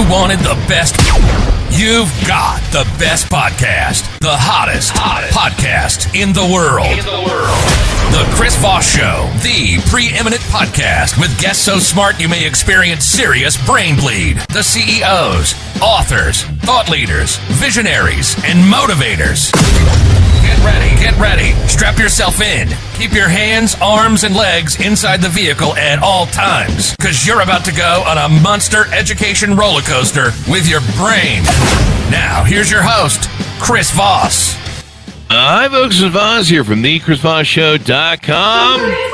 you wanted the best, you've got the best podcast, the hottest podcast in the world. The Chris Voss Show, the preeminent podcast with guests so smart you may experience serious brain bleed. The CEOs, authors, thought leaders, visionaries, and motivators. Get ready. Strap yourself in. Keep your hands, arms, and legs inside the vehicle at all times, because you're about to go on a monster education roller coaster with your brain. Now, here's your host, Chris Voss. Hi, folks. It's Voss here from the ChrisVossShow.com.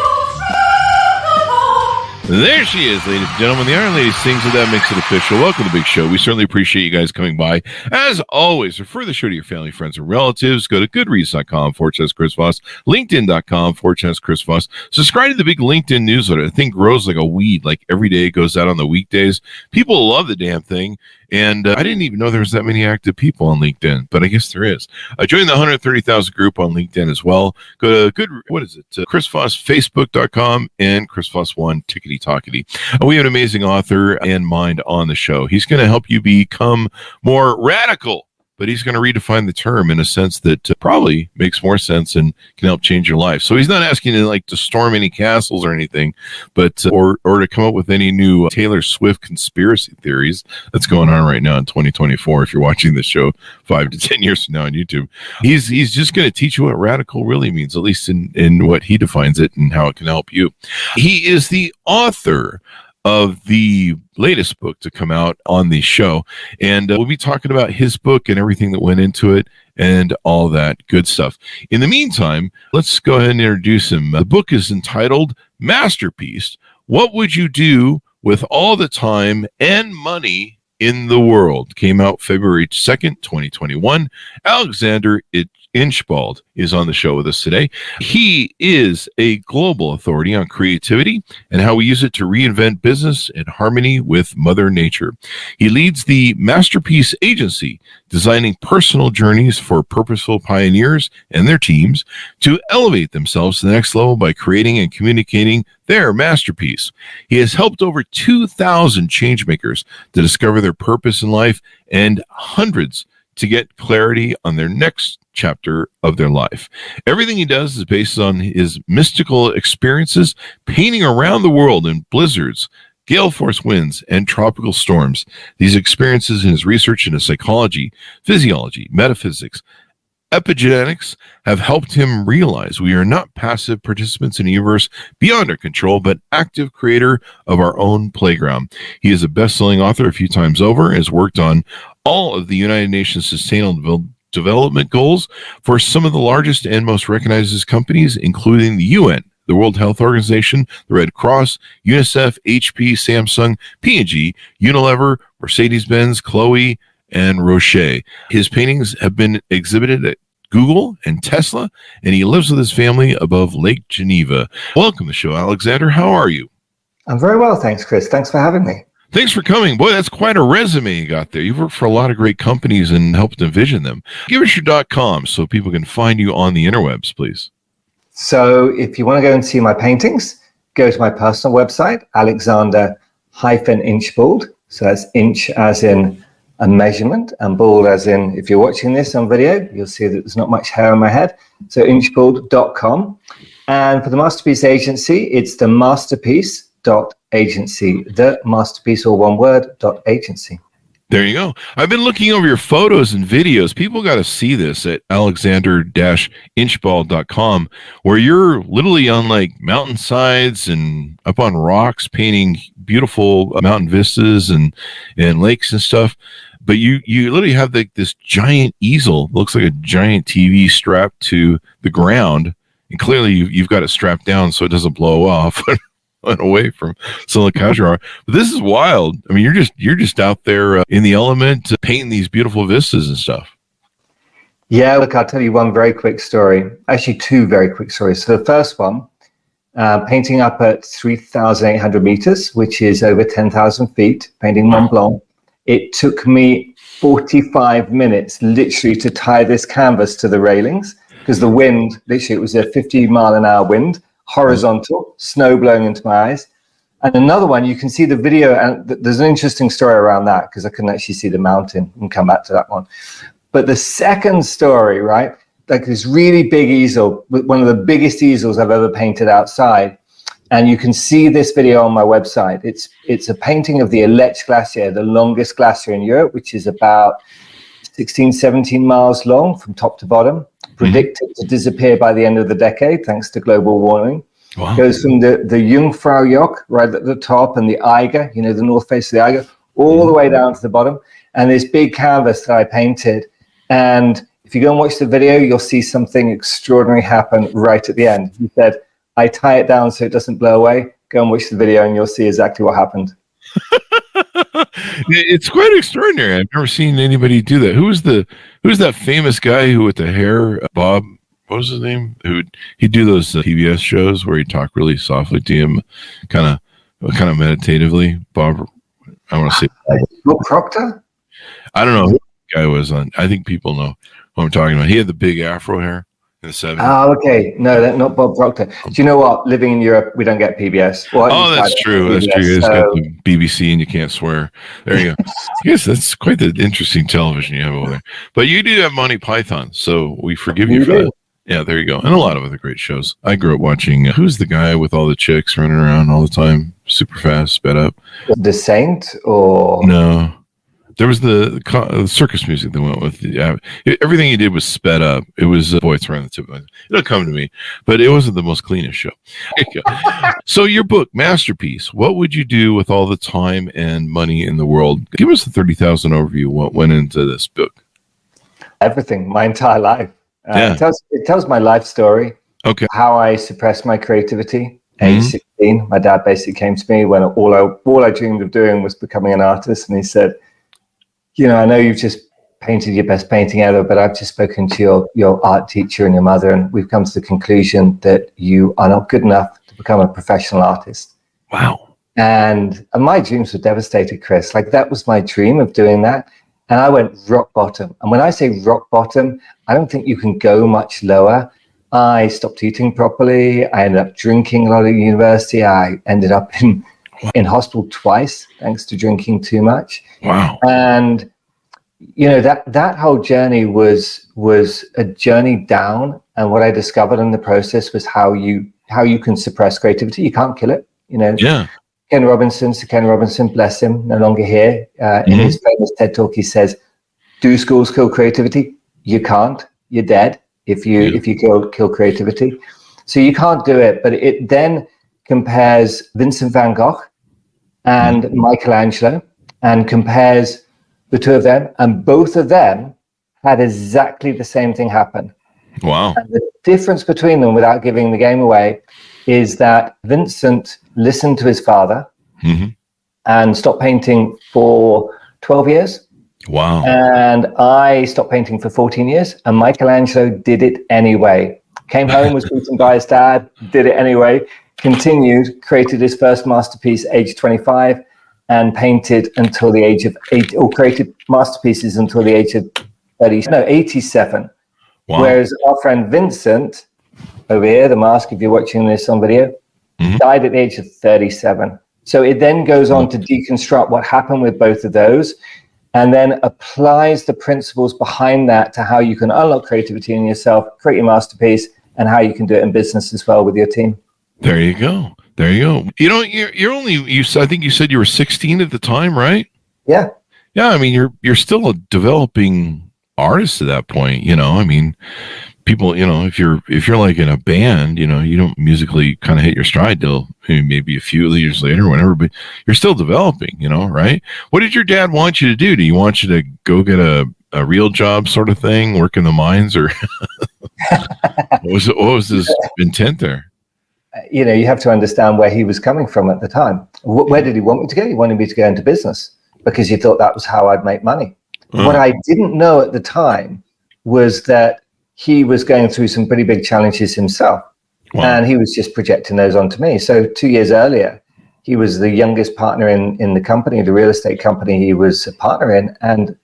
There she is, ladies and gentlemen. The Iron Lady sings it. That makes it official. Welcome to the big show. We certainly appreciate you guys coming by. As always, refer the show to your family, friends, and relatives. Go to goodreads.com/Chris Voss, LinkedIn.com/Chris Voss. Subscribe to the big LinkedIn newsletter. The thing grows like a weed. Like every day it goes out on the weekdays. People love the damn thing. And I didn't even know there was that many active people on LinkedIn, but I guess there is. Join the 130,000 group on LinkedIn as well. Go to Chris Voss, Facebook.com, and Chris Voss1, Tickety Talkety. We have an amazing author and mind on the show. He's going to help you become more radical, but he's going to redefine the term in a sense that probably makes more sense and can help change your life. So he's not asking you to storm any castles or anything, but or to come up with any new Taylor Swift conspiracy theories that's going on right now in 2024. If you're watching this show 5 to 10 years from now on YouTube, he's just going to teach you what radical really means, at least in what he defines it and how it can help you. He is the author of the latest book to come out on the show. And we'll be talking about his book and everything that went into it and all that good stuff. In the meantime, let's go ahead and introduce him. The book is entitled Masterpiece: What Would You Do with All the Time and Money in the World? Came out February 2nd, 2021. Alexander Chatfield is on the show with us today. He is a global authority on creativity and how we use it to reinvent business in harmony with Mother Nature. He leads the Themasterpiece.agency, designing personal journeys for purposeful pioneers and their teams to elevate themselves to the next level by creating and communicating their masterpiece. He has helped over 2,000 changemakers to discover their purpose in life and hundreds to get clarity on their next chapter of their life. Everything he does is based on his mystical experiences, painting around the world in blizzards, gale force winds, and tropical storms. These experiences in his research into psychology, physiology, metaphysics, epigenetics have helped him realize we are not passive participants in a universe beyond our control, but active creator of our own playground. He is a best-selling author a few times over and has worked on all of the United Nations Sustainable Development Goals for some of the largest and most recognized companies, including the UN, the World Health Organization, the Red Cross, UNICEF, HP, Samsung, P&G, Unilever, Mercedes-Benz, Chloe, and Roche. His paintings have been exhibited at Google and Tesla, and he lives with his family above Lake Geneva. Welcome to the show, Alexander. How are you? I'm very well, thanks, Chris. Thanks for having me. Thanks for coming. Boy, that's quite a resume you got there. You've worked for a lot of great companies and helped envision them. Give us your .com so people can find you on the interwebs, please. So if you want to go and see my paintings, go to my personal website, Alexander-Inchbald. So that's inch as in a measurement and bald as in, if you're watching this on video, you'll see that there's not much hair on my head. So inchbald.com. And for the Masterpiece Agency, it's the Masterpiece.agency, the Masterpiece, all one word, .agency. There you go. I've been looking over your photos and videos. People got to see this at alexander-inchbald.com, where you're literally on like mountainsides and up on rocks painting beautiful mountain vistas and lakes and stuff. But you literally have this giant easel, looks like a giant TV strapped to the ground. And clearly you've got it strapped down so it doesn't blow off. Away from some of the Cheshire. But this is wild. I mean, you're just out there in the element, painting these beautiful vistas and stuff. Yeah, look, I'll tell you one very quick story. Actually, two very quick stories. So the first one, painting up at 3,800 meters, which is over 10,000 feet, painting Mont Blanc. It took me 45 minutes literally to tie this canvas to the railings because the wind, literally, it was a 50-mile-an-hour wind. Horizontal, snow blowing into my eyes. And another one, you can see the video, and there's an interesting story around that because I couldn't actually see the mountain, and come back to that one. But the second story, right, like this really big easel, one of the biggest easels I've ever painted outside. And you can see this video on my website. It's a painting of the Aletsch Glacier, the longest glacier in Europe, which is about 16, 17 miles long from top to bottom, predicted to disappear by the end of the decade, thanks to global warming. Wow. Goes from the Jungfraujoch right at the top and the Eiger, the north face of the Eiger, all the way down to the bottom. And this big canvas that I painted. And if you go and watch the video, you'll see something extraordinary happen right at the end. He said, I tie it down so it doesn't blow away. Go and watch the video and you'll see exactly what happened. It's quite extraordinary. I've never seen anybody do that. Who's that famous guy who with the hair, Bob? What was his name? He'd do those PBS shows where he'd talk really softly to him, kind of meditatively. Bob, I want to say Bob Proctor? I don't know who the guy was on. I think people know what I'm talking about. He had the big afro hair in the 70s. Oh, okay. No, that's not Bob Proctor. Do you know what? Living in Europe, we don't get PBS. Well, that's true. That's true. It's got the BBC and you can't swear. There you go. Yes, that's quite the interesting television you have over there. But you do have Monty Python, so we forgive you for that. Yeah, there you go. And a lot of other great shows. I grew up watching, who's the guy with all the chicks running around all the time, super fast, sped up? The Saint or? No. There was the circus music that went with everything he did was sped up. It was, boy, it's right on the tip of my head. It'll come to me. But it wasn't the most cleanest show. So your book, Masterpiece, what would you do with all the time and money in the world? Give us the 30,000 overview. What went into this book? Everything, my entire life. It tells my life story. Okay. How I suppressed my creativity. Age 16, my dad basically came to me when all I dreamed of doing was becoming an artist, and he said, I know you've just painted your best painting ever, but I've just spoken to your art teacher and your mother, and we've come to the conclusion that you are not good enough to become a professional artist. Wow. And my dreams were devastated, Chris. Like, that was my dream of doing that. And I went rock bottom. And when I say rock bottom, I don't think you can go much lower. I stopped eating properly. I ended up drinking a lot at university. I ended up in hospital twice, thanks to drinking too much. Wow. And, that whole journey was a journey down. And what I discovered in the process was how you can suppress creativity. You can't kill it, Yeah. Ken Robinson, bless him, no longer here. In his famous TED Talk, he says, "Do schools kill creativity? You can't. You're dead if you kill creativity. So you can't do it." But it then compares Vincent van Gogh and Michelangelo, and compares the two of them, and both of them had exactly the same thing happen. Wow. And the difference between them, without giving the game away, is that Vincent listened to his father and stopped painting for 12 years. Wow. And I stopped painting for 14 years, and Michelangelo did it anyway. Came home, was beaten by his dad, did it anyway, continued, created his first masterpiece age 25, and painted until the age of 8, or created masterpieces until the age of 87. Wow. Whereas our friend Vincent, over here, the mask, if you're watching this on video, died at the age of 37. So it then goes on to deconstruct what happened with both of those, and then applies the principles behind that to how you can unlock creativity in yourself, create your masterpiece, and how you can do it in business as well with your team. There you go. There you go. You're only, I think you said you were 16 at the time, right? Yeah. Yeah. I mean, you're still a developing artist at that point. I mean, people, if you're like in a band, you don't musically kind of hit your stride till maybe a few years later or whatever, but you're still developing, right? What did your dad want you to do? Do you want you to go get a real job sort of thing, work in the mines, or what was his intent there? You have to understand where he was coming from at the time. Where did he want me to go? He wanted me to go into business because he thought that was how I'd make money. What I didn't know at the time was that he was going through some pretty big challenges himself. Wow. And he was just projecting those onto me. So 2 years earlier, he was the youngest partner in the company, the real estate company he was a partner in, and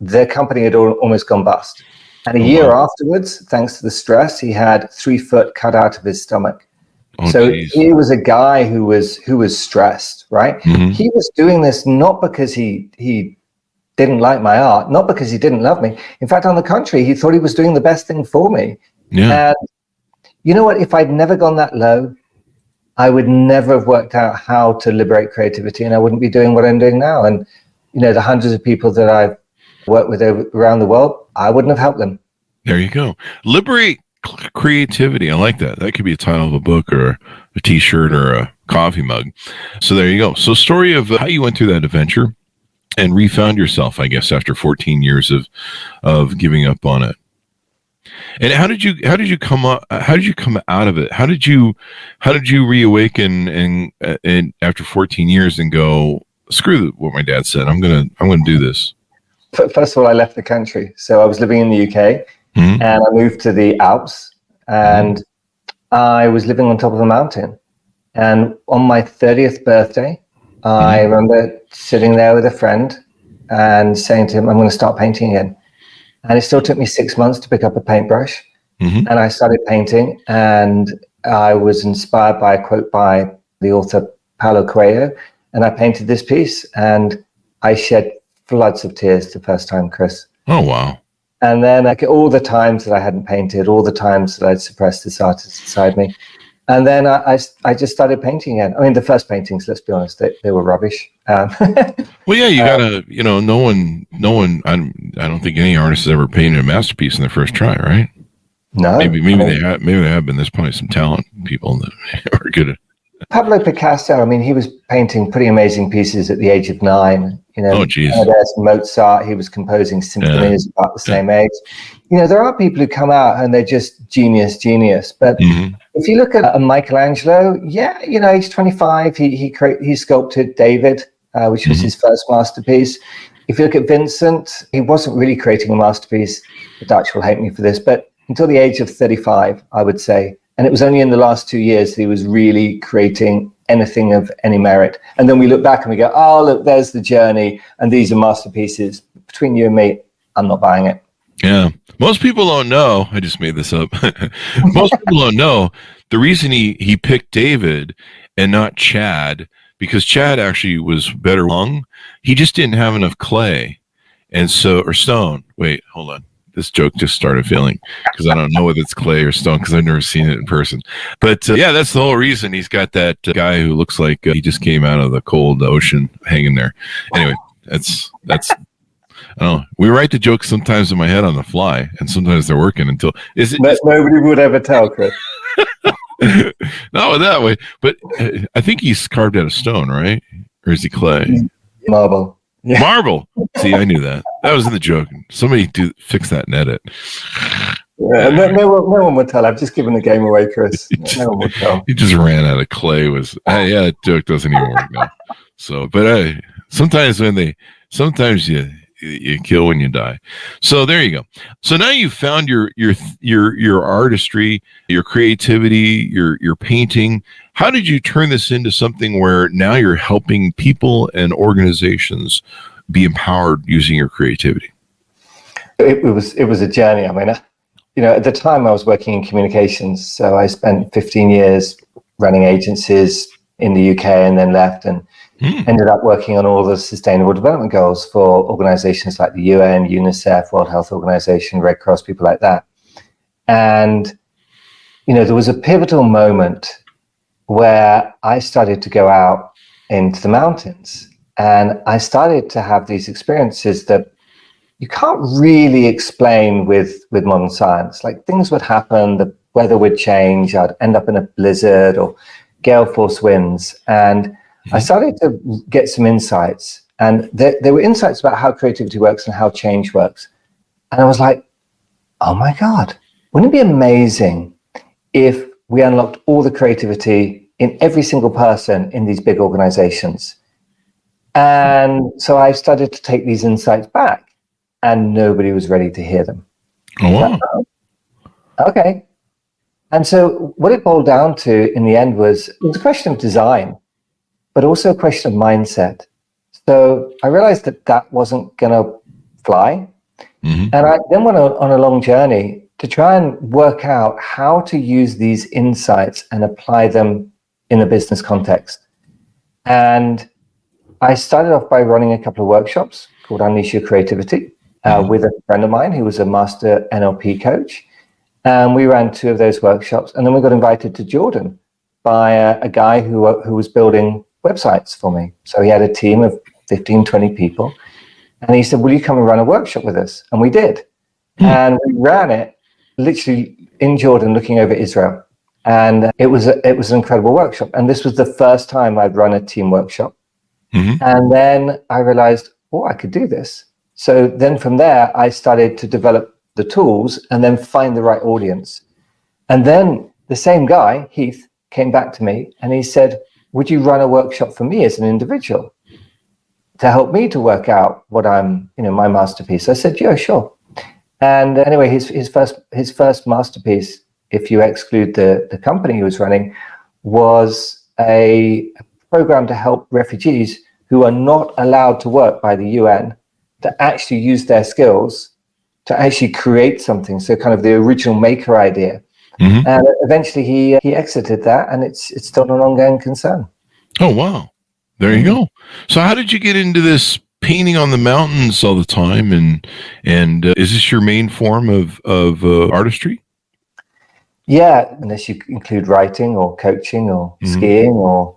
their company had almost gone bust. And a year afterwards, thanks to the stress, he had 3 foot cut out of his stomach. So geez. he was a guy who was stressed, right? Mhm. He was doing this not because he didn't like my art, not because he didn't love me. In fact, on the contrary, he thought he was doing the best thing for me. Yeah. And you know what? If I'd never gone that low, I would never have worked out how to liberate creativity, and I wouldn't be doing what I'm doing now. And the hundreds of people that I've worked with around the world, I wouldn't have helped them. There you go. Liberate creativity. I like that. That could be a title of a book or a t-shirt or a coffee mug. So there you go. So story of how you went through that adventure and refound yourself, I guess, after 14 years of giving up on it. And how did you come out of it? How did you reawaken and after 14 years and go, screw what my dad said. I'm gonna do this. First of all, I left the country. So I was living in the UK, and I moved to the Alps, and I was living on top of a mountain. And on my 30th birthday, I remember sitting there with a friend and saying to him, I'm going to start painting again. And it still took me 6 months to pick up a paintbrush. And I started painting, and I was inspired by a quote by the author Paulo Coelho, and I painted this piece, and I shed floods of tears the first time, Chris. Oh, wow. And then all the times that I hadn't painted, all the times that I'd suppressed this artist inside me. And then I just started painting again. I mean, the first paintings, let's be honest, they were rubbish. Well, yeah, you gotta, no one, I don't think any artist has ever painted a masterpiece in their first try, right? No. Maybe they have been. There's probably some talent people that are good at. Pablo Picasso, I mean, he was painting pretty amazing pieces at the age of 9. Oh, geez. There's Mozart, he was composing symphonies about the same age. There are people who come out and they're just genius. But if you look at Michelangelo, age 25, he sculpted David, which was his first masterpiece. If you look at Vincent, he wasn't really creating a masterpiece. The Dutch will hate me for this, but until the age of 35, I would say. And it was only in the last 2 years that he was really creating anything of any merit. And then we look back and we go, oh, look, there's the journey. And these are masterpieces. Between you and me, I'm not buying it. Yeah. Most people don't know. I just made this up. Most people don't know the reason he picked David and not Chad, because Chad actually was better hung. He just didn't have enough clay. And so, or stone. Wait, hold on. This joke just started failing because I don't know whether it's clay or stone because I've never seen it in person. But yeah, that's the whole reason he's got that guy who looks like he just came out of the cold ocean hanging there. Anyway, that's I don't know. We write the jokes sometimes in my head on the fly, and sometimes they're working until is it? Nobody would ever tell, Chris. Not that way, but I think he's carved out of stone, right? Or is he clay? Marble. Yeah. Marble. See, I knew that. That was in the joke. Somebody fix that and edit. Yeah, no one would tell. I've just given the game away, Chris. No one would tell. He just ran out of clay. Yeah, that joke doesn't even work now. So, but sometimes you kill when you die. So there you go. So now you've found your artistry, your creativity, your painting. How did you turn this into something where now you're helping people and organizations be empowered using your creativity? It was a journey. I mean, at the time I was working in communications, so I spent 15 years running agencies in the UK and then left and ended up working on all the sustainable development goals for organizations like the UN, UNICEF, World Health Organization, Red Cross, people like that. And, there was a pivotal moment where I started to go out into the mountains and I started to have these experiences that you can't really explain with modern science. Like things would happen, the weather would change, I'd end up in a blizzard or gale force winds. And I started to get some insights, and there were insights about how creativity works and how change works. And I was like, oh my God, wouldn't it be amazing if we unlocked all the creativity in every single person in these big organizations? And so I started to take these insights back, and nobody was ready to hear them. Oh, wow. Okay. And so what it boiled down to in the end was a question of design, but also a question of mindset. So I realized that wasn't going to fly. And I then went on a long journey to try and work out how to use these insights and apply them in a business context. And I started off by running a couple of workshops called Unleash Your Creativity with a friend of mine who was a master NLP coach. And we ran 2 of those workshops. And then we got invited to Jordan by a guy who was building websites for me. So he had a team of 15, 20 people. And he said, will you come and run a workshop with us? And we did. And we ran it literally in Jordan, looking over Israel. And it was an incredible workshop. And this was the first time I'd run a team workshop. And then I realized, I could do this. So then from there, I started to develop the tools and then find the right audience. And then the same guy, Heath, came back to me and he said, would you run a workshop for me as an individual to help me to work out what I'm, my masterpiece? I said, yeah, sure. And anyway, his first masterpiece, if you exclude the company he was running, was a program to help refugees who are not allowed to work by the UN to actually use their skills to actually create something. So kind of the original maker idea. And eventually he exited that, and it's still an ongoing concern. Oh, wow. There you go. So how did you get into this painting on the mountains all the time? And is this your main form of artistry? Yeah, unless you include writing or coaching or skiing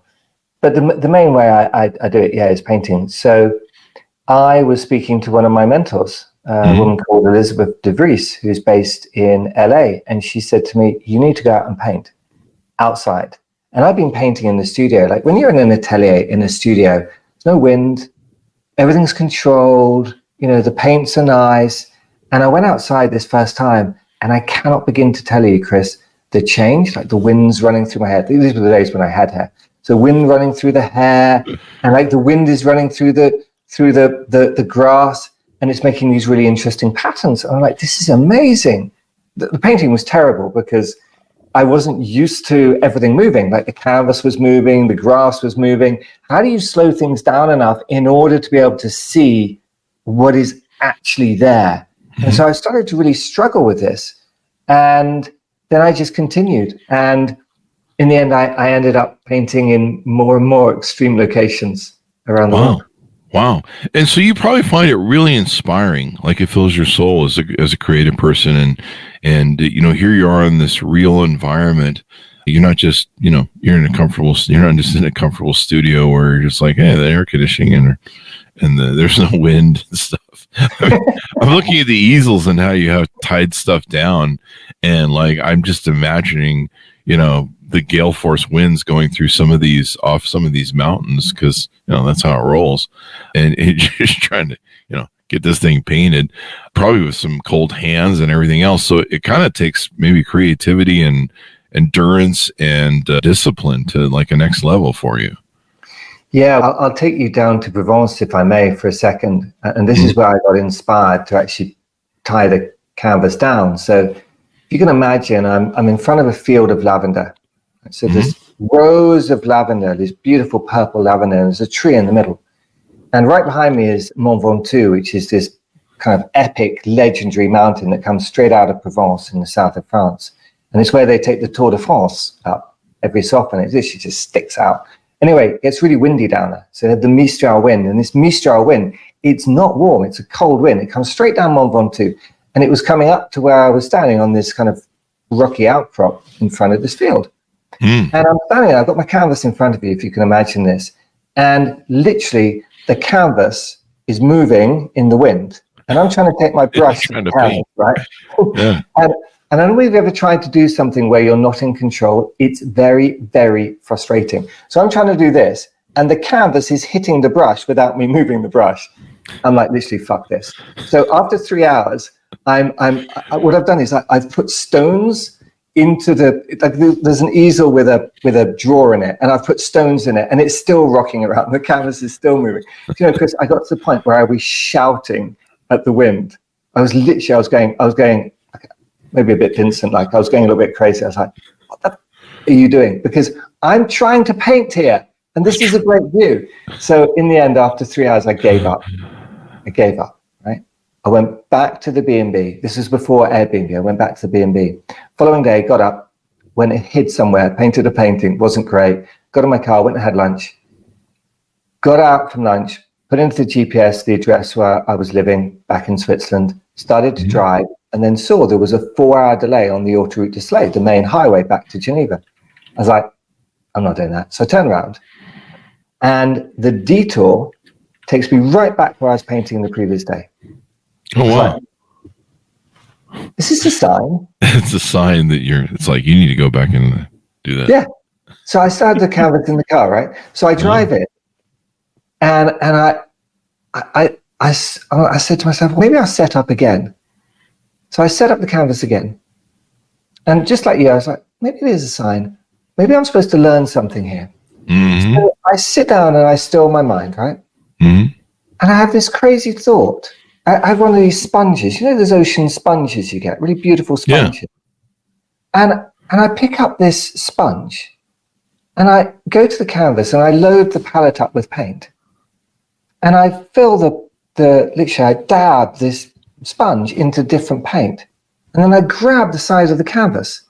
but the main way I do it, is painting. So I was speaking to one of my mentors, a woman called Elizabeth DeVries, who's based in LA. And she said to me, you need to go out and paint outside. And I've been painting in the studio. Like when you're in an atelier, in a studio, there's no wind, everything's controlled, the paints are nice. And I went outside this first time, and I cannot begin to tell you, Chris, the change, like the wind's running through my hair. These were the days when I had hair. So wind running through the hair, and like the wind is running through the grass, and it's making these really interesting patterns. And I'm like, this is amazing. The painting was terrible because I wasn't used to everything moving. Like the canvas was moving, the grass was moving. How do you slow things down enough in order to be able to see what is actually there? And so I started to really struggle with this. And then I just continued. And in the end, I ended up painting in more and more extreme locations around the world. Wow. And so you probably find it really inspiring, like it fills your soul as a creative person. And here you are in this real environment. You're not just, you're not just in a comfortable studio where you're just like, hey, the air conditioning and there's no wind and stuff. I mean, I'm looking at the easels and how you have tied stuff down. And like, I'm just imagining, the gale force winds going through some of these mountains, because that's how it rolls, and it's just trying to get this thing painted, probably with some cold hands and everything else. So it kind of takes maybe creativity and endurance and discipline to like a next level for you. Yeah, I'll take you down to Provence, if I may, for a second. And this is where I got inspired to actually tie the canvas down. So if you can imagine, I'm in front of a field of lavender. So there's rows of lavender, this beautiful purple lavender, and there's a tree in the middle. And right behind me is Amzn.to, which is this kind of epic, legendary mountain that comes straight out of Provence in the south of France. And it's where they take the Tour de France up every so often. It literally just sticks out. Anyway, it gets really windy down there. So they have the Mistral wind. And this Mistral wind, it's not warm. It's a cold wind. It comes straight down Amzn.to. And it was coming up to where I was standing on this kind of rocky outcrop in front of this field. And I'm standing there, I've got my canvas in front of you, if you can imagine this. And literally, the canvas is moving in the wind. And I'm trying to take my brush to the canvas, right? Yeah. And I don't know if you've ever tried to do something where you're not in control. It's very, very frustrating. So I'm trying to do this, and the canvas is hitting the brush without me moving the brush. I'm like, literally, fuck this. So after 3 hours, what I've done is I've put stones into there's an easel with a drawer in it, and I've put stones in it, and it's still rocking around. The canvas is still moving. Chris, I got to the point where I was shouting at the wind. I was going maybe a bit Vincent, like I was going a little bit crazy. I was like, what the are you doing? Because I'm trying to paint here, and this is a great view. So in the end, after 3 hours, I gave up, right? I went back to the B&B. This was before Airbnb. I went back to the B&B. Following day, got up, went and hid somewhere, painted a painting, wasn't great. Got in my car, went and had lunch. Got out from lunch, put into the GPS the address where I was living back in Switzerland, started to drive, and then saw there was a 4-hour delay on the autoroute to Slade, the main highway back to Geneva. I was like, I'm not doing that. So I turned around, and the detour takes me right back where I was painting the previous day. Oh, wow. Like, is this a sign? It's a sign that it's like, you need to go back and do that. Yeah. So I started the canvas in the car, right? So I drive it, and I said to myself, well, maybe I'll set up again. So I set up the canvas again. And just like you, I was like, maybe there's a sign. Maybe I'm supposed to learn something here. Mm-hmm. So I sit down and I still my mind, right? Mm-hmm. And I have this crazy thought. I have one of these sponges. You know those ocean sponges you get? Really beautiful sponges. Yeah. And I pick up this sponge and I go to the canvas and I load the palette up with paint. And I fill literally I dab this sponge into different paint. And then I grab the side of the canvas.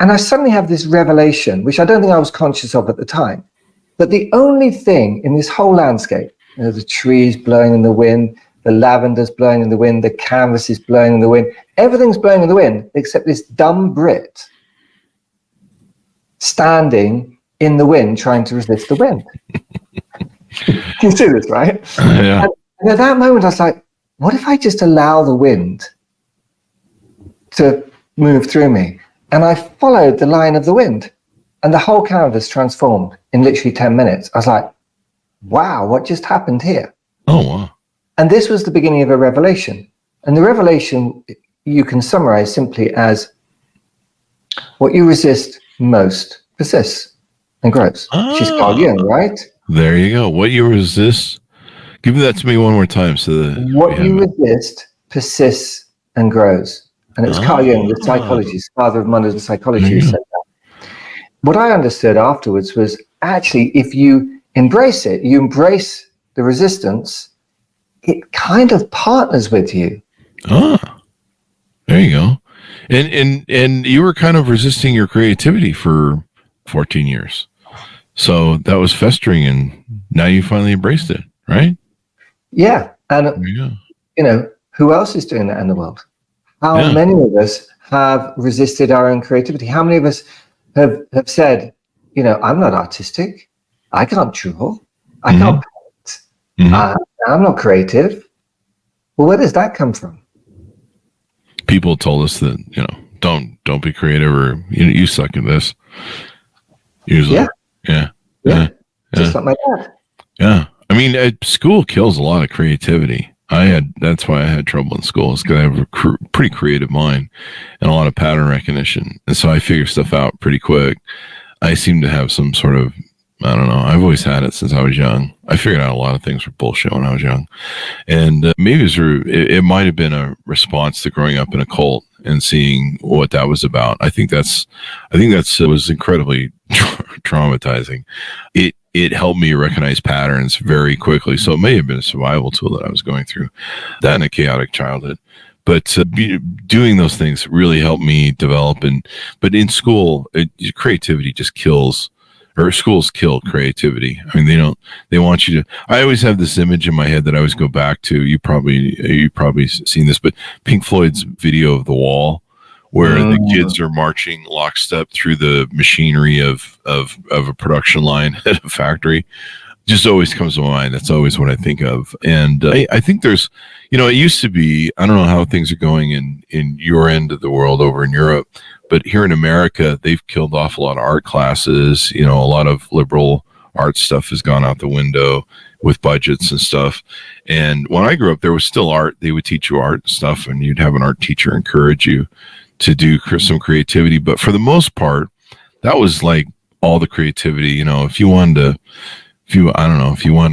And I suddenly have this revelation, which I don't think I was conscious of at the time, that the only thing in this whole landscape, the trees blowing in the wind, the lavender's blowing in the wind, the canvas is blowing in the wind, everything's blowing in the wind except this dumb Brit standing in the wind trying to resist the wind. You see this, right? Yeah. And at that moment, I was like, what if I just allow the wind to move through me? And I followed the line of the wind, and the whole canvas transformed in literally 10 minutes. I was like, wow, what just happened here? Oh, wow. And this was the beginning of a revelation. And the revelation you can summarize simply as what you resist most persists and grows. She's Carl Jung, right? There you go. What you resist. Give that to me one more time. What you resist persists and grows. And it was Carl Jung, the psychologist, father of modern psychology, who said that. What I understood afterwards was actually, if you embrace it, you embrace the resistance, it kind of partners with you. Ah, there you go. And you were kind of resisting your creativity for 14 years. So that was festering, and now you finally embraced it, right? Yeah. And, who else is doing that in the world? How many of us have resisted our own creativity? How many of us have said, I'm not artistic. I can't draw. I can't paint. Mm-hmm. I'm not creative. Well, where does that come from? People told us that, don't be creative, or you suck at this. Usually. Yeah. Just like my dad. Yeah. I mean, school kills a lot of creativity. That's why I had trouble in school, is because I have a pretty creative mind and a lot of pattern recognition. And so I figure stuff out pretty quick. I seem to have some sort of, I don't know, I've always had it since I was young. I figured out a lot of things were bullshit when I was young. And maybe it might have been a response to growing up in a cult and seeing what that was about. I think that's was incredibly traumatizing. It helped me recognize patterns very quickly. So it may have been a survival tool that I was going through, that in a chaotic childhood. But doing those things really helped me develop. But in school, creativity just kills, or schools kill creativity. I mean, they want you to, I always have this image in my head that I always go back to. You probably seen this, but Pink Floyd's video of The Wall, where the kids are marching lockstep through the machinery of a production line at a factory, just always comes to mind. That's always what I think of. And I think there's, it used to be, I don't know how things are going in your end of the world over in Europe, but here in America, they've killed off a lot of art classes. A lot of liberal art stuff has gone out the window with budgets and stuff. And when I grew up, there was still art. They would teach you art stuff, and you'd have an art teacher encourage you to do some creativity. But for the most part, that was like all the creativity. If you wanted to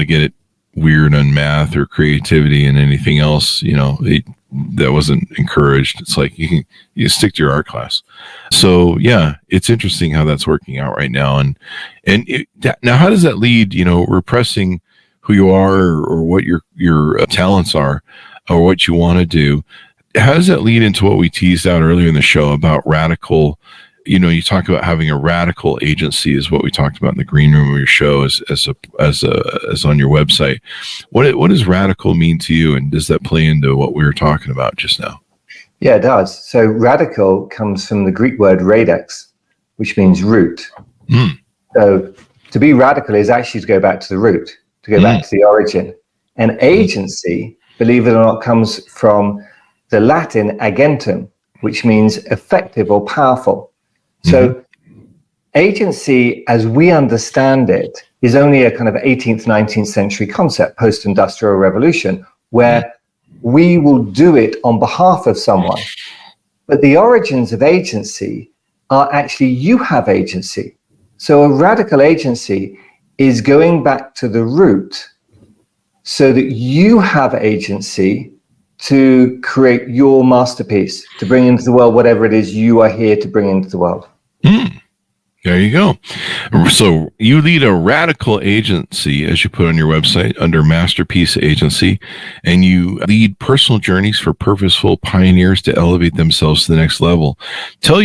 get it weird on math or creativity and anything else, that wasn't encouraged. It's like you stick to your art class. So yeah, it's interesting how that's working out right now. And now, how does that lead? Repressing who you are or what your talents are. or what you want to do. How does that lead into what we teased out earlier in the show about radical? You talk about having a radical agency is what we talked about in the green room of your show as on your website. What does radical mean to you, and does that play into what we were talking about just now? Yeah, it does. So radical comes from the Greek word radex, which means root. So to be radical is actually to go back to the root, to go back to the origin. And agency, believe it or not, comes from the Latin agentum, which means effective or powerful. So agency, as we understand it, is only a kind of 18th, 19th century concept, post-industrial revolution, where we will do it on behalf of someone. But the origins of agency are actually you have agency. So a radical agency is going back to the root so that you have agency to create your masterpiece, to bring into the world whatever it is you are here to bring into the world. There you go. So you lead a radical agency, as you put on your website, under Themasterpiece.agency, and you lead personal journeys for purposeful pioneers to elevate themselves to the next level. Tell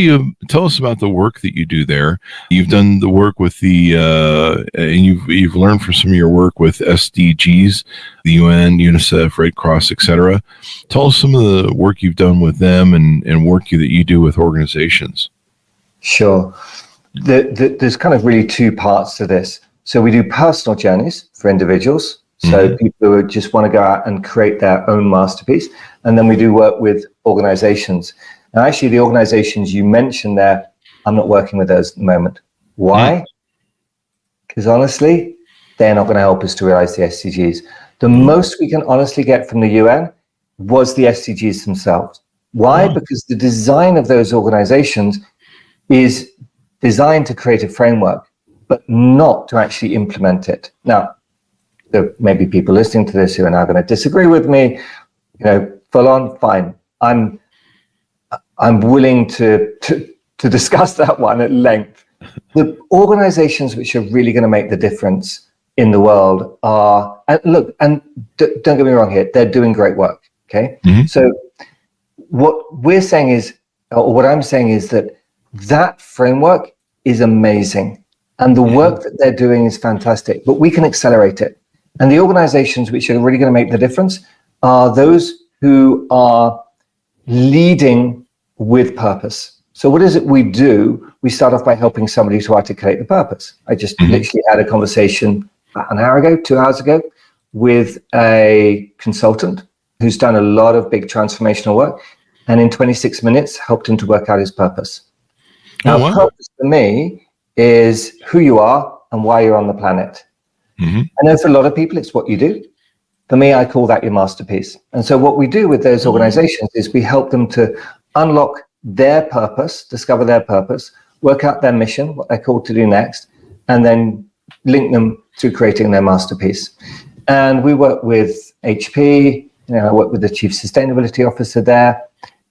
us about the work that you do there. You've done the work with and you've learned from some of your work with SDGs, the UN, UNICEF, Red Cross, etc. Tell us some of the work you've done with them and work that you do with organizations. Sure. There's kind of really two parts to this. So we do personal journeys for individuals. So people who just want to go out and create their own masterpiece. And then we do work with organizations. And actually, the organizations you mentioned there, I'm not working with those at the moment. Why? Because honestly, they're not going to help us to realize the SDGs. The most we can honestly get from the UN was the SDGs themselves. Why? Because the design of those organizations is designed to create a framework, but not to actually implement it. Now, there may be people listening to this who are now going to disagree with me. Full on, fine. I'm willing to discuss that one at length. The organizations which are really going to make the difference in the world are, and don't get me wrong here, they're doing great work. Okay, so what we're saying is, or what I'm saying is that framework is amazing and the work that they're doing is fantastic, but we can accelerate it. And the organizations which are really going to make the difference are those who are leading with purpose. So what is it we do? We start off by helping somebody to articulate the purpose. I just literally had a conversation about an hour ago, 2 hours ago, with a consultant who's done a lot of big transformational work, and in 26 minutes helped him to work out his purpose. Now, purpose for me is who you are and why you're on the planet. I know for a lot of people, it's what you do. For me, I call that your masterpiece. And so what we do with those organizations is we help them to unlock their purpose, discover their purpose, work out their mission, what they're called to do next, and then link them to creating their masterpiece. And we work with HP, I work with the Chief Sustainability Officer there,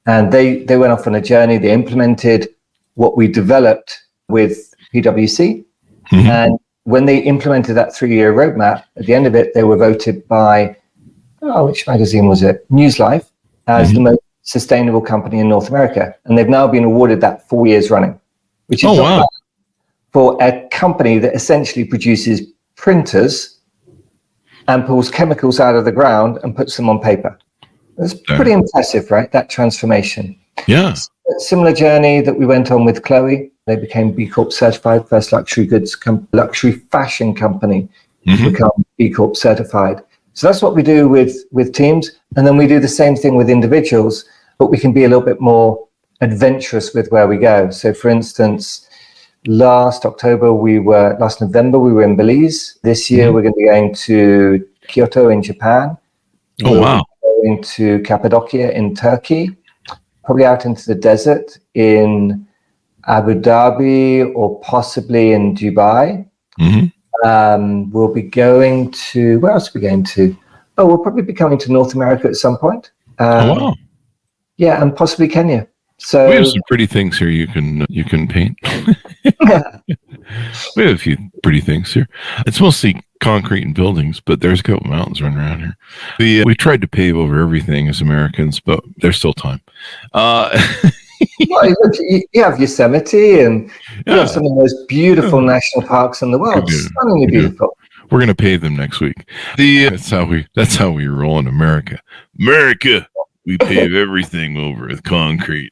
and they went off on a journey. They implemented what we developed with PwC. And when they implemented that 3-year roadmap, at the end of it, they were voted by, which magazine was it? Newslife, as the most sustainable company in North America. And they've now been awarded that 4 years running, which is not bad for a company that essentially produces printers and pulls chemicals out of the ground and puts them on paper. It's pretty impressive, right? That transformation. Yeah. Similar journey that we went on with Chloe. They became B Corp certified, first luxury luxury fashion company to become B Corp certified. So that's what we do with teams. And then we do the same thing with individuals, but we can be a little bit more adventurous with where we go. So for instance, last November, we were in Belize. This year, we're going to be going to Kyoto in Japan. We're going to Cappadocia in Turkey, probably out into the desert in Abu Dhabi or possibly in Dubai. We'll be going to, where else are we going to? We'll probably be coming to North America at some point. Yeah, and possibly Kenya. So we have some pretty things here you can paint. We have a few pretty things here. It's mostly concrete and buildings, but there's a couple mountains running around here. We tried to pave over everything as Americans, but there's still time. Well, you have Yosemite, and you have some of the most beautiful national parks in the world. Stunningly beautiful. We're going to pave them next week. That's how we roll in America. America, we pave everything over with concrete.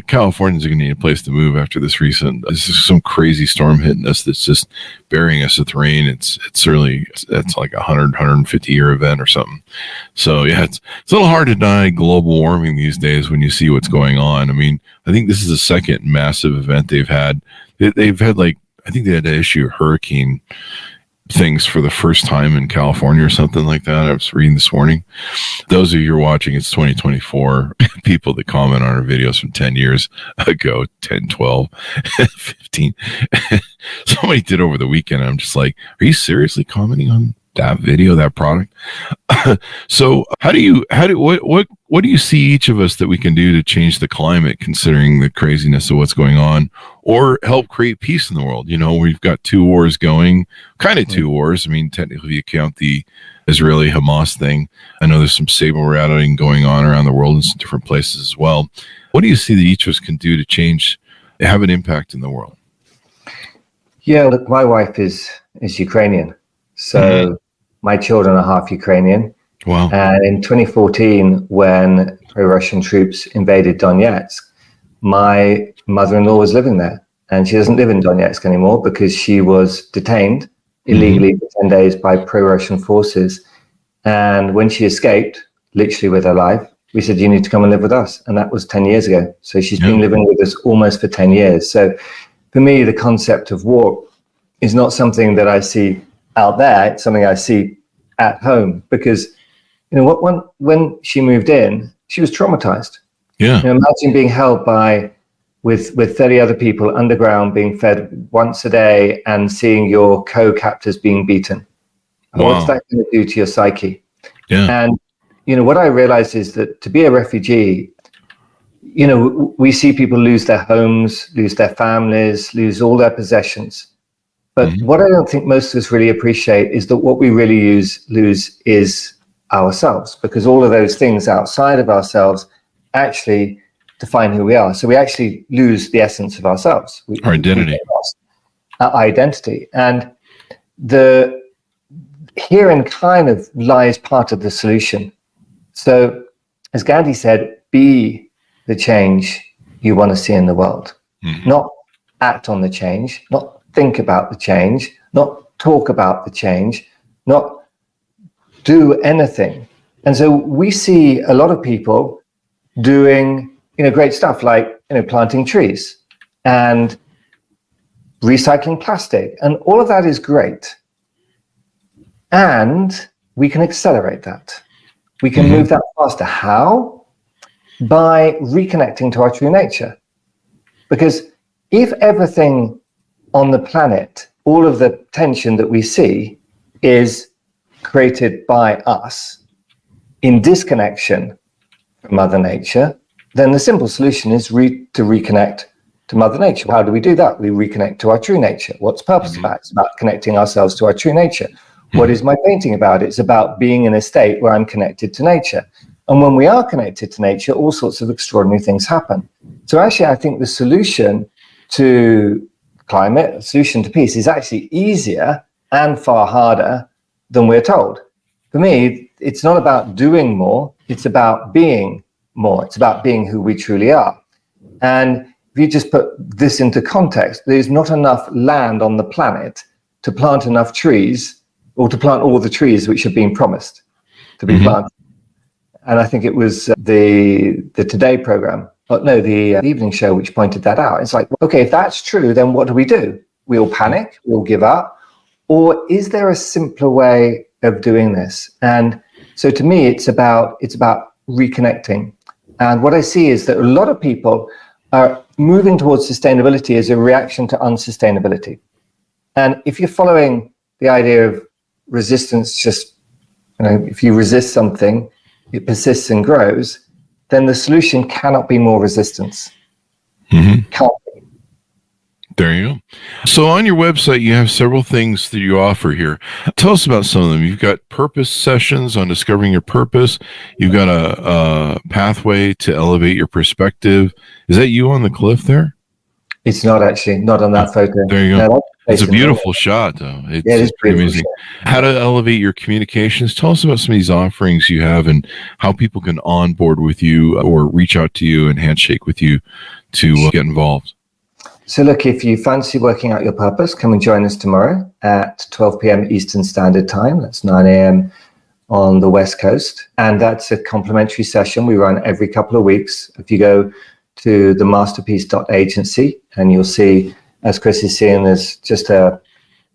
Californians are going to need a place to move after this some crazy storm hitting us that's just burying us with rain. It's like a 150 year event or something. So yeah, it's a little hard to deny global warming these days when you see what's going on. I mean, I think this is the second massive event they've had. They've had I think they had to issue hurricane things for the first time in California or something like that. I was reading this morning. Those of you who are watching, it's 2024. People that comment on our videos from 10 years ago, 10, 12, 15. Somebody did over the weekend. I'm just like, are you seriously commenting on that video, that product? So what do you see each of us that we can do to change the climate, considering the craziness of what's going on, or help create peace in the world? We've got two wars going, kind of two wars. I mean, technically, you count the Israeli Hamas thing. I know there's some saber rattling going on around the world in some different places as well. What do you see that each of us can do to have an impact in the world? Yeah, look, my wife is Ukrainian, so my children are half Ukrainian. Wow. And in 2014, when pro-Russian troops invaded Donetsk, my mother-in-law was living there. And she doesn't live in Donetsk anymore because she was detained illegally for 10 days by pro-Russian forces. And when she escaped, literally with her life, we said, you need to come and live with us. And that was 10 years ago. So she's been living with us almost for 10 years. So for me, the concept of war is not something that I see out there. It's something I see at home, because when she moved in, she was traumatized. Yeah. Imagine being held with 30 other people underground, being fed once a day, and seeing your co-captors being beaten. Wow. What's that going to do to your psyche? Yeah. And what I realized is that to be a refugee, we see people lose their homes, lose their families, lose all their possessions. But what I don't think most of us really appreciate is that what we really lose is ourselves, because all of those things outside of ourselves actually define who we are. So we actually lose the essence of ourselves. Our identity. Our identity. And herein kind of lies part of the solution. So as Gandhi said, be the change you want to see in the world. Not act on the change, not think about the change, not talk about the change, not do anything. And so we see a lot of people doing, great stuff like, planting trees and recycling plastic. And all of that is great. And we can accelerate that. We can move that faster. How? By reconnecting to our true nature. Because if everything on the planet, all of the tension that we see is created by us in disconnection from Mother Nature, then the simple solution is to reconnect to Mother Nature. How do we do that? We reconnect to our true nature. What's purpose about? It's about connecting ourselves to our true nature. What is my painting about? It's about being in a state where I'm connected to nature. And when we are connected to nature, all sorts of extraordinary things happen. So actually, I think the solution to climate, a solution to peace, is actually easier and far harder than we're told. For me, it's not about doing more, it's about being more. It's about being who we truly are. And if you just put this into context, there's not enough land on the planet to plant enough trees, or to plant all the trees which have been promised to be planted. And I think it was the Today program, the evening show, which pointed that out. It's like, okay, if that's true, then what do? We'll panic, we'll give up. Or is there a simpler way of doing this? And so to me, it's about reconnecting. And what I see is that a lot of people are moving towards sustainability as a reaction to unsustainability. And if you're following the idea of resistance, just, if you resist something, it persists and grows, then the solution cannot be more resistance. Can't be. There you go. So on your website, you have several things that you offer here. Tell us about some of them. You've got purpose sessions on discovering your purpose. You've got a pathway to elevate your perspective. Is that you on the cliff there? It's not actually, not on that photo. There you go. No, it's a beautiful shot, though. It's pretty amazing. How to elevate your communications. Tell us about some of these offerings you have and how people can onboard with you or reach out to you and handshake with you to get involved. So look, if you fancy working out your purpose, come and join us tomorrow at 12 p.m. Eastern Standard Time. That's 9 a.m. on the West Coast. And that's a complimentary session we run every couple of weeks. If you go to Themasterpiece.agency, and you'll see, as Chris is seeing, there's just a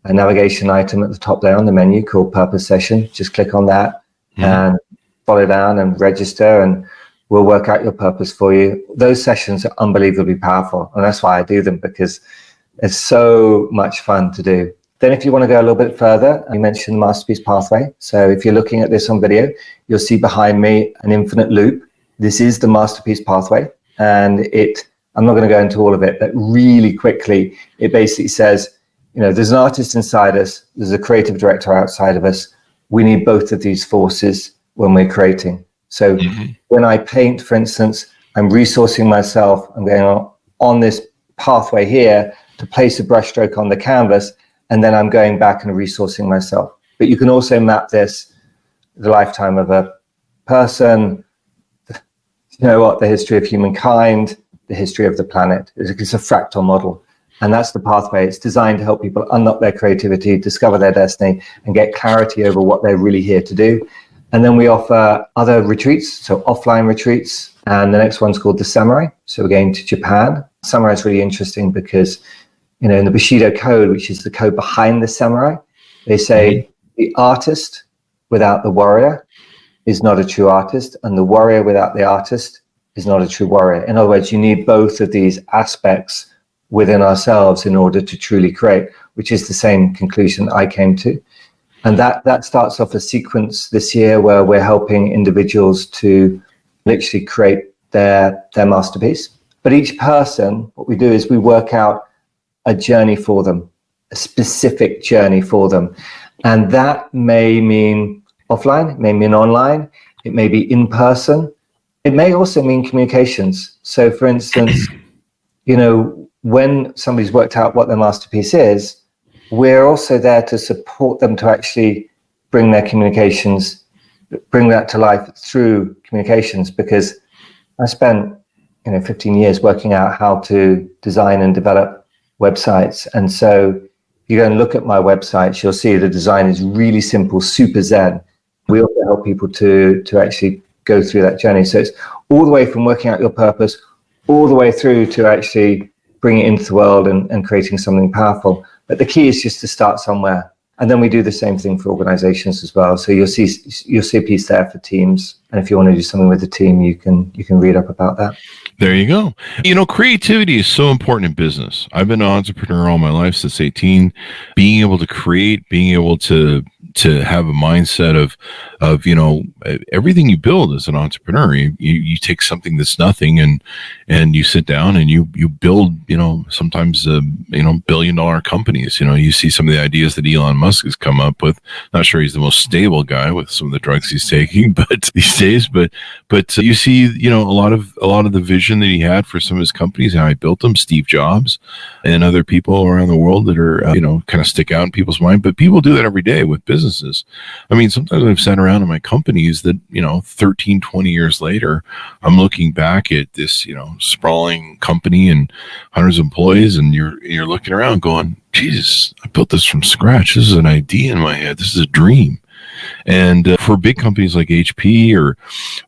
navigation item at the top there on the menu called Purpose Session. Just click on that and follow down and register, and we'll work out your purpose for you. Those sessions are unbelievably powerful, and that's why I do them, because it's so much fun to do. Then if you want to go a little bit further, you mentioned the Masterpiece Pathway. So if you're looking at this on video, you'll see behind me an infinite loop. This is the Masterpiece Pathway, and I'm not going to go into all of it, but really quickly, it basically says, there's an artist inside us, there's a creative director outside of us. We need both of these forces when we're creating. So when I paint, for instance, I'm resourcing myself. I'm going on this pathway here to place a brushstroke on the canvas, and then I'm going back and resourcing myself. But you can also map this, the lifetime of a person, the history of humankind, the history of the planet. It's a fractal model. And that's the pathway. It's designed to help people unlock their creativity, discover their destiny, and get clarity over what they're really here to do. And then we offer other retreats, so offline retreats. And the next one's called the Samurai. So we're going to Japan. Samurai is really interesting because, in the Bushido code, which is the code behind the samurai, they say the artist without the warrior is not a true artist, and the warrior without the artist is not a true warrior. In other words, you need both of these aspects within ourselves in order to truly create, which is the same conclusion I came to. And that starts off a sequence this year where we're helping individuals to literally create their masterpiece. But each person, what we do is we work out a journey for them, a specific journey for them. And that may mean offline, it may mean online, it may be in person. It may also mean communications. So for instance, when somebody's worked out what their masterpiece is, we're also there to support them to actually bring their communications, bring that to life through communications, because I spent 15 years working out how to design and develop websites. And so if you go and look at my websites, you'll see the design is really simple, super zen. We also help people to actually go through that journey. So it's all the way from working out your purpose, all the way through to actually bringing it into the world and creating something powerful. But the key is just to start somewhere. And then we do the same thing for organizations as well. So you'll see a piece there for teams. And if you want to do something with the team, you can read up about that. There you go. Creativity is so important in business. I've been an entrepreneur all my life since 18. Being able to create, being able to have a mindset of everything you build as an entrepreneur. You take something that's nothing and you sit down and you build, sometimes $1 billion companies. You see some of the ideas that Elon Musk has come up with. Not sure he's the most stable guy with some of the drugs he's taking, but these days, but you see, a lot of the vision that he had for some of his companies, how he built them, Steve Jobs and other people around the world that are, kind of stick out in people's mind. But people do that every day with businesses. I mean, sometimes I've sat around in my companies that, 13, 20 years later, I'm looking back at this, sprawling company and hundreds of employees, and you're looking around going, Jesus, I built this from scratch. This is an idea in my head. This is a dream. And for big companies like HP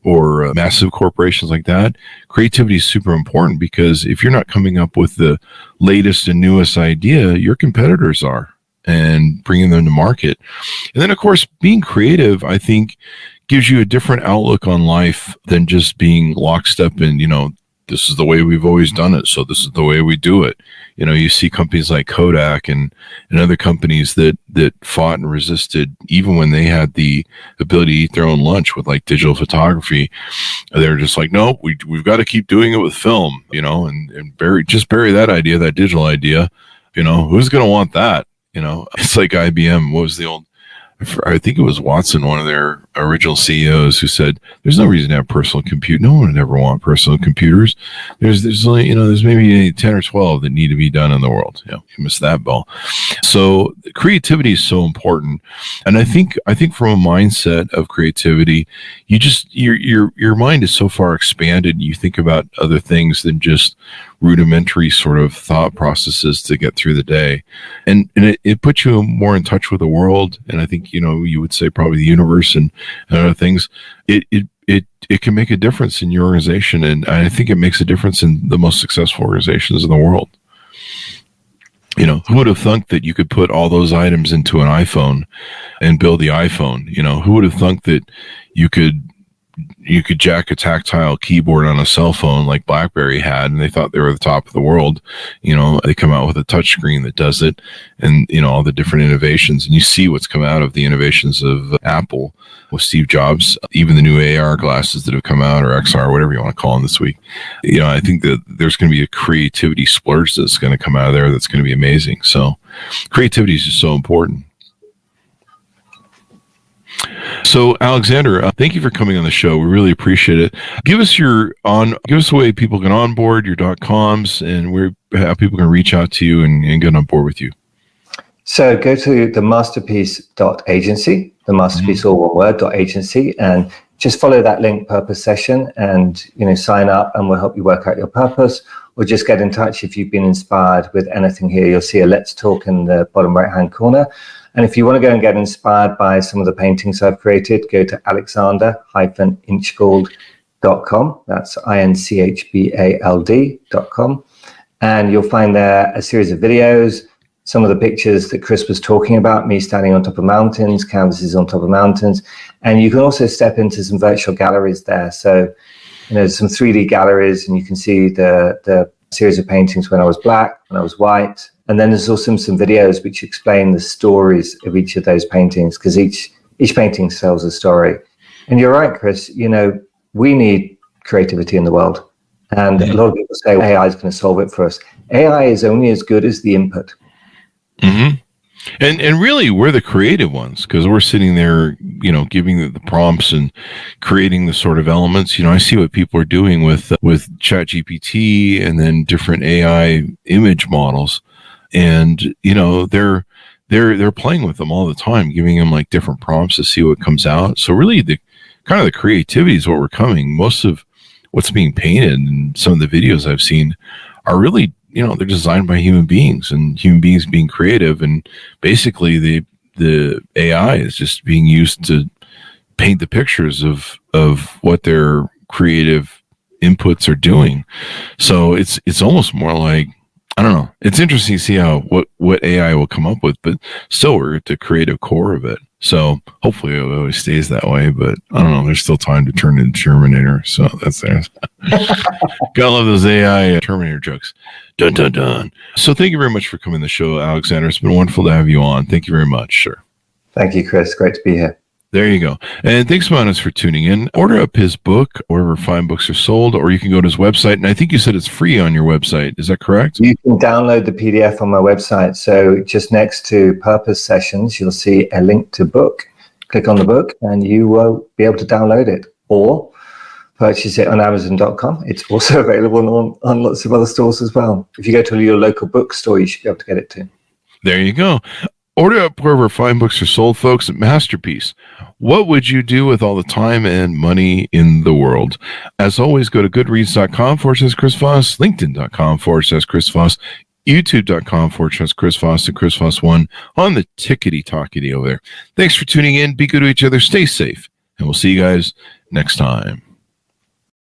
or massive corporations like that, creativity is super important, because if you're not coming up with the latest and newest idea, your competitors are, and bringing them to market. And then, of course, being creative, I think, gives you a different outlook on life than just being lockstep in, this is the way we've always done it, so this is the way we do it. You see companies like Kodak and other companies that fought and resisted, even when they had the ability to eat their own lunch with like digital photography. They're just like, no, we've got to keep doing it with film, and bury that idea, that digital idea. Who's going to want that? It's like IBM. What was the old, I think it was Watson, one of their original CEOs, who said, there's no reason to have personal compute. No one would ever want personal computers. There's only, there's maybe 10 or 12 that need to be done in the world. You missed that ball. So creativity is so important. And I think from a mindset of creativity, you just, your mind is so far expanded. You think about other things than just rudimentary sort of thought processes to get through the day. And it puts you more in touch with the world. And I think, you would say probably the universe and other things. It can make a difference in your organization. And I think it makes a difference in the most successful organizations in the world. Who would have thunk that you could put all those items into an iPhone and build the iPhone? Who would have thunk that you could jack a tactile keyboard on a cell phone like BlackBerry had, and they thought they were the top of the world. They come out with a touchscreen that does it, and all the different innovations, and you see what's come out of the innovations of Apple with Steve Jobs, even the new AR glasses that have come out, or XR, whatever you want to call them this week. I think that there's going to be a creativity splurge that's going to come out of there that's going to be amazing. So creativity is just so important. So, Alexander, thank you for coming on the show. We really appreciate it. Give us a way people can onboard, your .coms, and how people can reach out to you and get on board with you. So go to Themasterpiece.agency, Themasterpiece, all one word, .agency, and just follow that link, purpose session, and sign up, and we'll help you work out your purpose. Or just get in touch if you've been inspired with anything here. You'll see a Let's Talk in the bottom right-hand corner. And if you want to go and get inspired by some of the paintings I've created, go to alexander-inchbald.com. That's INCHBALD.com. And you'll find there a series of videos, some of the pictures that Chris was talking about, me standing on top of mountains, canvases on top of mountains. And you can also step into some virtual galleries there. So, some 3D galleries, and you can see the series of paintings when I was black, when I was white. And then there's also some videos which explain the stories of each of those paintings, because each painting tells a story. And you're right, Chris, we need creativity in the world. And a lot of people say AI is going to solve it for us. AI is only as good as the input. Mm-hmm. And really, we're the creative ones, because we're sitting there, giving the prompts and creating the sort of elements. I see what people are doing with ChatGPT and then different AI image models, and they're playing with them all the time, giving them like different prompts to see what comes out. So really, the kind of the creativity is what we're coming. Most of what's being painted and some of the videos I've seen are really, they're designed by human beings, and human beings being creative, and basically the AI is just being used to paint the pictures of what their creative inputs are doing. So it's almost more like, I don't know. It's interesting to see what AI will come up with, but still we're at the creative core of it. So hopefully it always stays that way, but I don't know. There's still time to turn into Terminator. So that's there. Gotta love those AI Terminator jokes. Dun, dun, dun. So thank you very much for coming to the show, Alexander. It's been wonderful to have you on. Thank you very much, sir. Thank you, Chris. Great to be here. There you go. And thanks, Manus, for tuning in. Order up his book wherever fine books are sold, or you can go to his website. And I think you said it's free on your website. Is that correct? You can download the PDF on my website. So just next to Purpose Sessions, you'll see a link to book. Click on the book and you will be able to download it, or purchase it on Amzn.com. It's also available on lots of other stores as well. If you go to your local bookstore, you should be able to get it too. There you go. Order up wherever fine books are sold, folks, at Masterpiece. What would you do with all the time and money in the world? As always, go to goodreads.com/Chris Voss, linkedin.com/Chris Voss, youtube.com/Chris Voss, and Chris Voss 1 on the tickety-talkety over there. Thanks for tuning in. Be good to each other. Stay safe. And we'll see you guys next time.